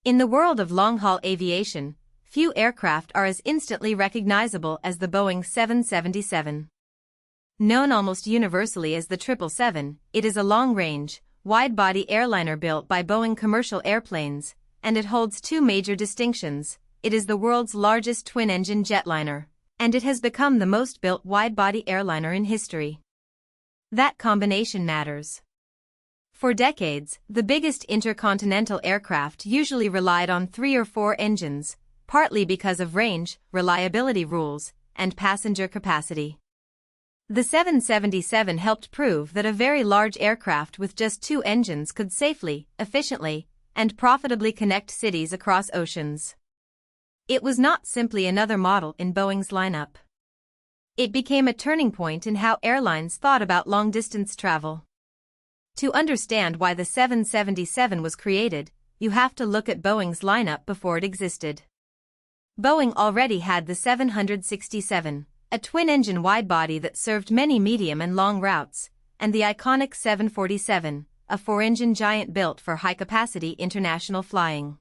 In the world of long-haul aviation, few aircraft are as instantly recognizable as the Boeing 777. Known almost universally as the 777, it is a long-range, wide-body airliner built by Boeing Commercial Airplanes, and it holds two major distinctions. It is the world's largest twin-engine jetliner, and it has become the most built wide-body airliner in history. That combination matters. For decades, the biggest intercontinental aircraft usually relied on 3 or 4 engines, partly because of range, reliability rules, and passenger capacity. The 777 helped prove that a very large aircraft with just 2 engines could safely, efficiently, and profitably connect cities across oceans. It was not simply another model in Boeing's lineup. It became a turning point in how airlines thought about long-distance travel. To understand why the 777 was created, you have to look at Boeing's lineup before it existed. Boeing already had the 767, a twin-engine widebody that served many medium and long routes, and the iconic 747, a 4-engine giant built for high-capacity international flying.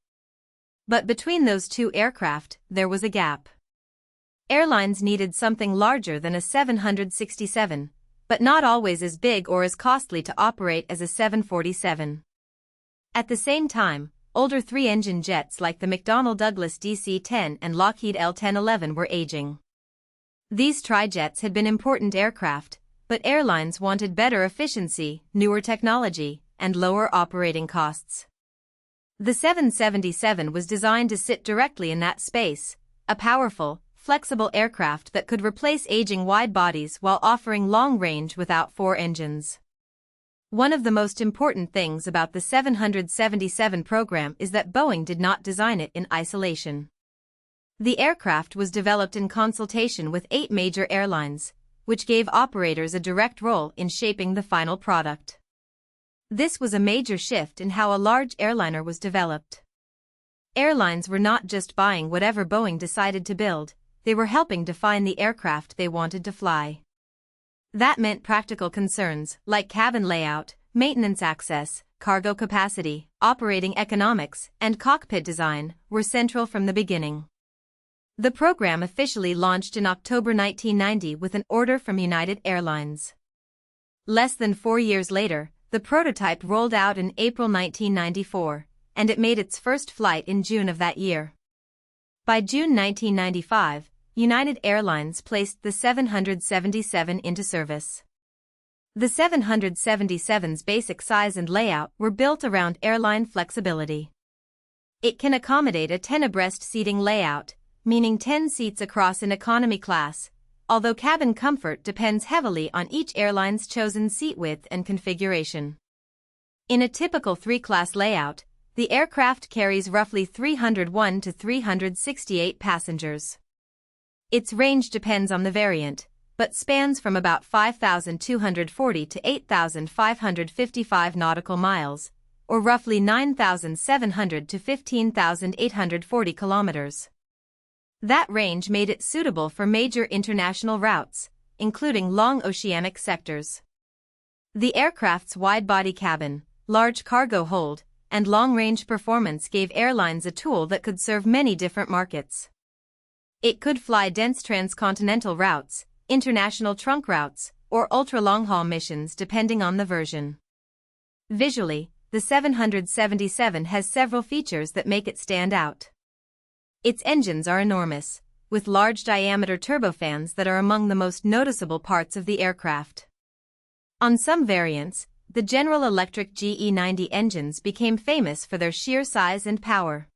But between those two aircraft, there was a gap. Airlines needed something larger than a 767, but not always as big or as costly to operate as a 747. At the same time, older 3-engine jets like the McDonnell Douglas DC-10 and Lockheed L-1011 were aging. These trijets had been important aircraft, but airlines wanted better efficiency, newer technology, and lower operating costs. The 777 was designed to sit directly in that space, a powerful, flexible aircraft that could replace aging wide bodies while offering long range without 4 engines. One of the most important things about the 777 program is that Boeing did not design it in isolation. The aircraft was developed in consultation with 8 major airlines, which gave operators a direct role in shaping the final product. This was a major shift in how a large airliner was developed. Airlines were not just buying whatever Boeing decided to build, they were helping define the aircraft they wanted to fly. That meant practical concerns like cabin layout, maintenance access, cargo capacity, operating economics, and cockpit design were central from the beginning. The program officially launched in October 1990 with an order from United Airlines. Less than 4 years later, the prototype rolled out in April 1994, and it made its first flight in June of that year. By June 1995, United Airlines placed the 777 into service. The 777's basic size and layout were built around airline flexibility. It can accommodate a 10-abreast seating layout, meaning 10 seats across in economy class, although cabin comfort depends heavily on each airline's chosen seat width and configuration. In a typical 3-class layout, the aircraft carries roughly 301 to 368 passengers. Its range depends on the variant, but spans from about 5,240 to 8,555 nautical miles, or roughly 9,700 to 15,840 kilometers. That range made it suitable for major international routes, including long oceanic sectors. The aircraft's wide-body cabin, large cargo hold, and long-range performance gave airlines a tool that could serve many different markets. It could fly dense transcontinental routes, international trunk routes, or ultra-long-haul missions depending on the version. Visually, the 777 has several features that make it stand out. Its engines are enormous, with large-diameter turbofans that are among the most noticeable parts of the aircraft. On some variants, the General Electric GE90 engines became famous for their sheer size and power.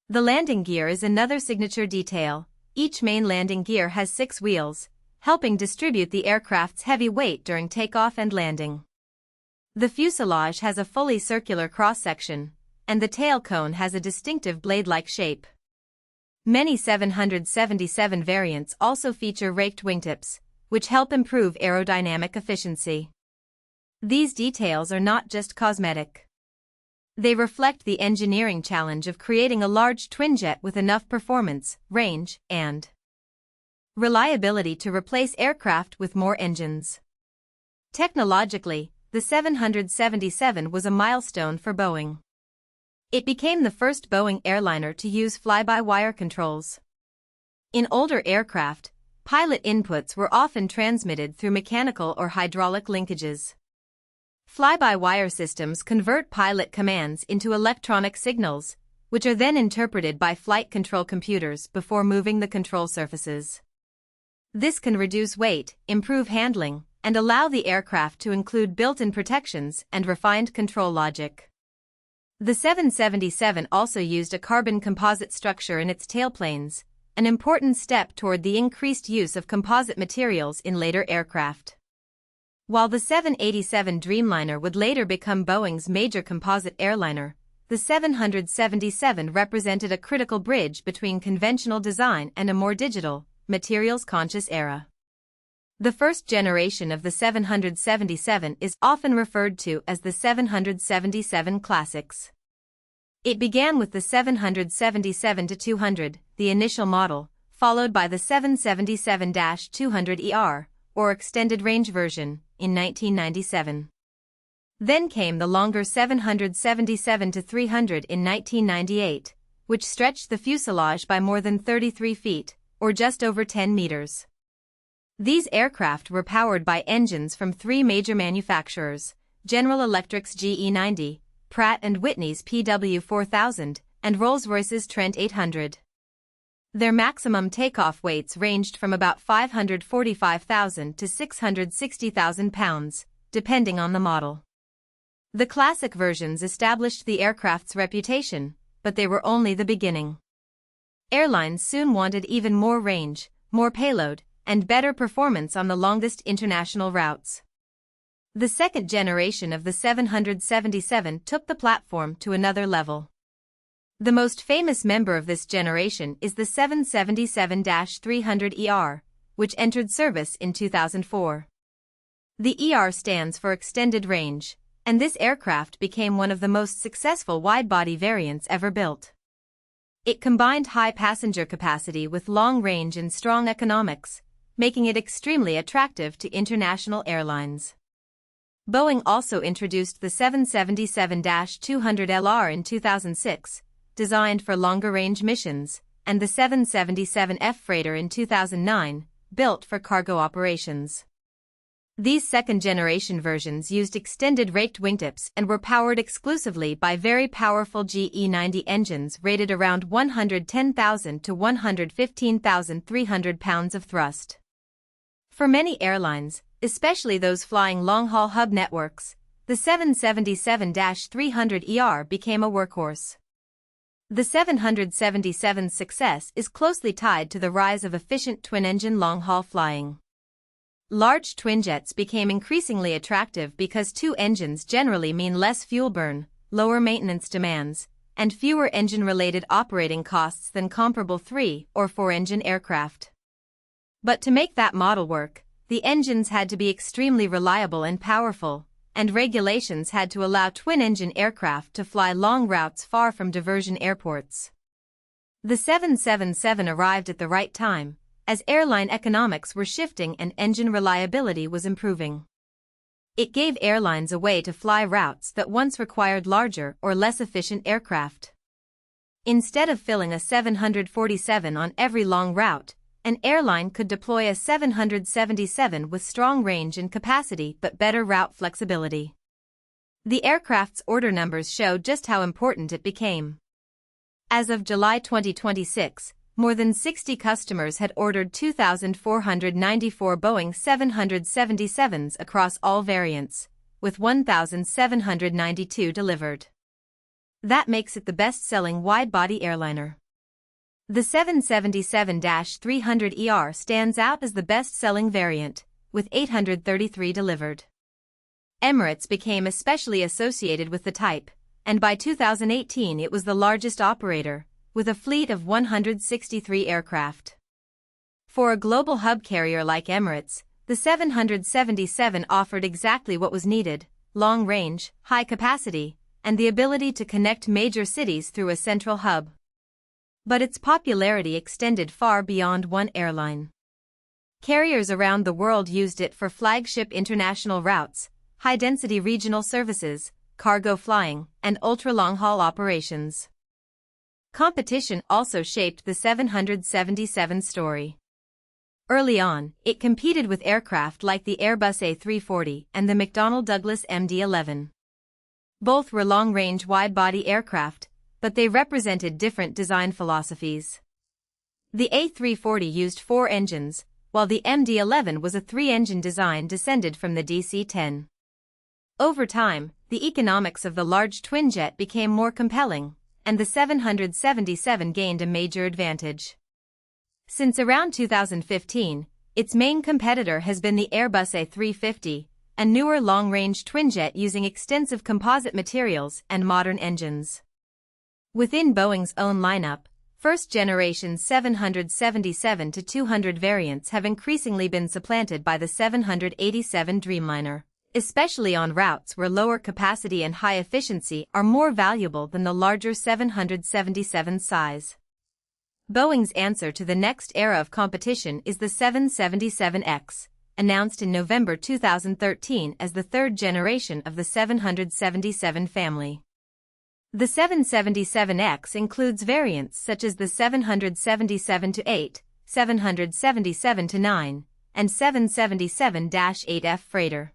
The landing gear is another signature detail. Each main landing gear has 6 wheels, helping distribute the aircraft's heavy weight during takeoff and landing. The fuselage has a fully circular cross-section, and the tail cone has a distinctive blade-like shape. Many 777 variants also feature raked wingtips, which help improve aerodynamic efficiency. These details are not just cosmetic. They reflect the engineering challenge of creating a large twinjet with enough performance, range, and reliability to replace aircraft with more engines. Technologically, the 777 was a milestone for Boeing. It became the first Boeing airliner to use fly-by-wire controls. In older aircraft, pilot inputs were often transmitted through mechanical or hydraulic linkages. Fly-by-wire systems convert pilot commands into electronic signals, which are then interpreted by flight control computers before moving the control surfaces. This can reduce weight, improve handling, and allow the aircraft to include built-in protections and refined control logic. The 777 also used a carbon composite structure in its tailplanes, an important step toward the increased use of composite materials in later aircraft. While the 787 Dreamliner would later become Boeing's major composite airliner, the 777 represented a critical bridge between conventional design and a more digital, materials-conscious era. The first generation of the 777 is often referred to as the 777 Classics. It began with the 777-200, the initial model, followed by the 777-200ER, or extended range version, in 1997. Then came the longer 777-300 in 1998, which stretched the fuselage by more than 33 feet, or just over 10 meters. These aircraft were powered by engines from three major manufacturers: General Electric's GE90, Pratt & Whitney's PW4000, and Rolls-Royce's Trent 800. Their maximum takeoff weights ranged from about 545,000 to 660,000 pounds, depending on the model. The classic versions established the aircraft's reputation, but they were only the beginning. Airlines soon wanted even more range, more payload, and better performance on the longest international routes. The second generation of the 777 took the platform to another level. The most famous member of this generation is the 777-300ER, which entered service in 2004. The ER stands for Extended Range, and this aircraft became one of the most successful wide-body variants ever built. It combined high passenger capacity with long range and strong economics, making it extremely attractive to international airlines. Boeing also introduced the 777-200LR in 2006, designed for longer-range missions, and the 777F Freighter in 2009, built for cargo operations. These second-generation versions used extended-raked wingtips and were powered exclusively by very powerful GE90 engines rated around 110,000 to 115,300 pounds of thrust. For many airlines, especially those flying long-haul hub networks, the 777-300ER became a workhorse. The 777's success is closely tied to the rise of efficient twin-engine long-haul flying. Large twinjets became increasingly attractive because two engines generally mean less fuel burn, lower maintenance demands, and fewer engine-related operating costs than comparable 3- or 4-engine aircraft. But to make that model work, the engines had to be extremely reliable and powerful, and regulations had to allow twin-engine aircraft to fly long routes far from diversion airports. The 777 arrived at the right time, as airline economics were shifting and engine reliability was improving. It gave airlines a way to fly routes that once required larger or less efficient aircraft. Instead of filling a 747 on every long route, an airline could deploy a 777 with strong range and capacity but better route flexibility. The aircraft's order numbers show just how important it became. As of July 2026, more than 60 customers had ordered 2,494 Boeing 777s across all variants, with 1,792 delivered. That makes it the best-selling wide-body airliner. The 777-300ER stands out as the best-selling variant, with 833 delivered. Emirates became especially associated with the type, and by 2018 it was the largest operator, with a fleet of 163 aircraft. For a global hub carrier like Emirates, the 777 offered exactly what was needed: long range, high capacity, and the ability to connect major cities through a central hub. But its popularity extended far beyond one airline. Carriers around the world used it for flagship international routes, high-density regional services, cargo flying, and ultra-long-haul operations. Competition also shaped the 777 story. Early on, it competed with aircraft like the Airbus A340 and the McDonnell Douglas MD-11. Both were long-range wide-body aircraft, but they represented different design philosophies. The A340 used 4 engines, while the MD-11 was a 3-engine design descended from the DC-10. Over time, the economics of the large twinjet became more compelling, and the 777 gained a major advantage. Since around 2015, its main competitor has been the Airbus A350, a newer long-range twinjet using extensive composite materials and modern engines. Within Boeing's own lineup, first-generation 777-200 variants have increasingly been supplanted by the 787 Dreamliner, especially on routes where lower capacity and high efficiency are more valuable than the larger 777 size. Boeing's answer to the next era of competition is the 777X, announced in November 2013 as the third generation of the 777 family. The 777X includes variants such as the 777-8, 777-9, and 777-8F freighter.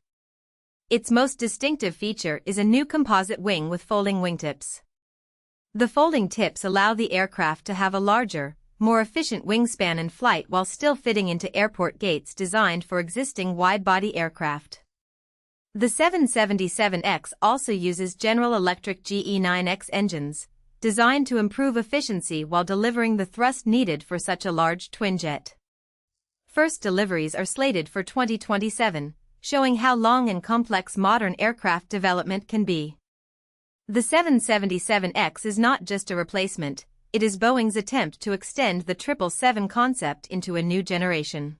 Its most distinctive feature is a new composite wing with folding wingtips. The folding tips allow the aircraft to have a larger, more efficient wingspan in flight while still fitting into airport gates designed for existing wide-body aircraft. The 777X also uses General Electric GE9X engines, designed to improve efficiency while delivering the thrust needed for such a large twinjet. First deliveries are slated for 2027, showing how long and complex modern aircraft development can be. The 777X is not just a replacement, it is Boeing's attempt to extend the 777 concept into a new generation.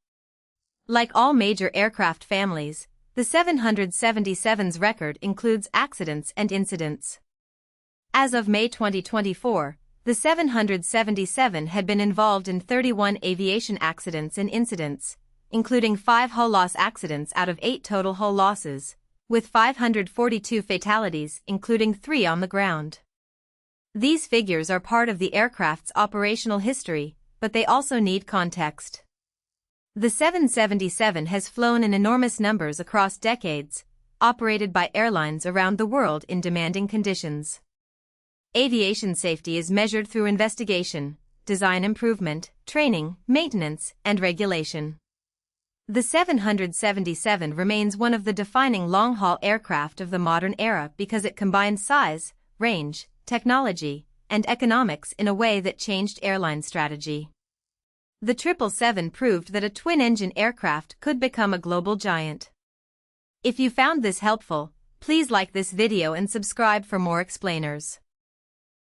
Like all major aircraft families, the 777's record includes accidents and incidents. As of May 2024, the 777 had been involved in 31 aviation accidents and incidents, including 5 hull loss accidents out of 8 total hull losses, with 542 fatalities, including 3 on the ground. These figures are part of the aircraft's operational history, but they also need context. The 777 has flown in enormous numbers across decades, operated by airlines around the world in demanding conditions. Aviation safety is measured through investigation, design improvement, training, maintenance, and regulation. The 777 remains one of the defining long-haul aircraft of the modern era because it combines size, range, technology, and economics in a way that changed airline strategy. The 777 proved that a twin-engine aircraft could become a global giant. If you found this helpful, please like this video and subscribe for more explainers.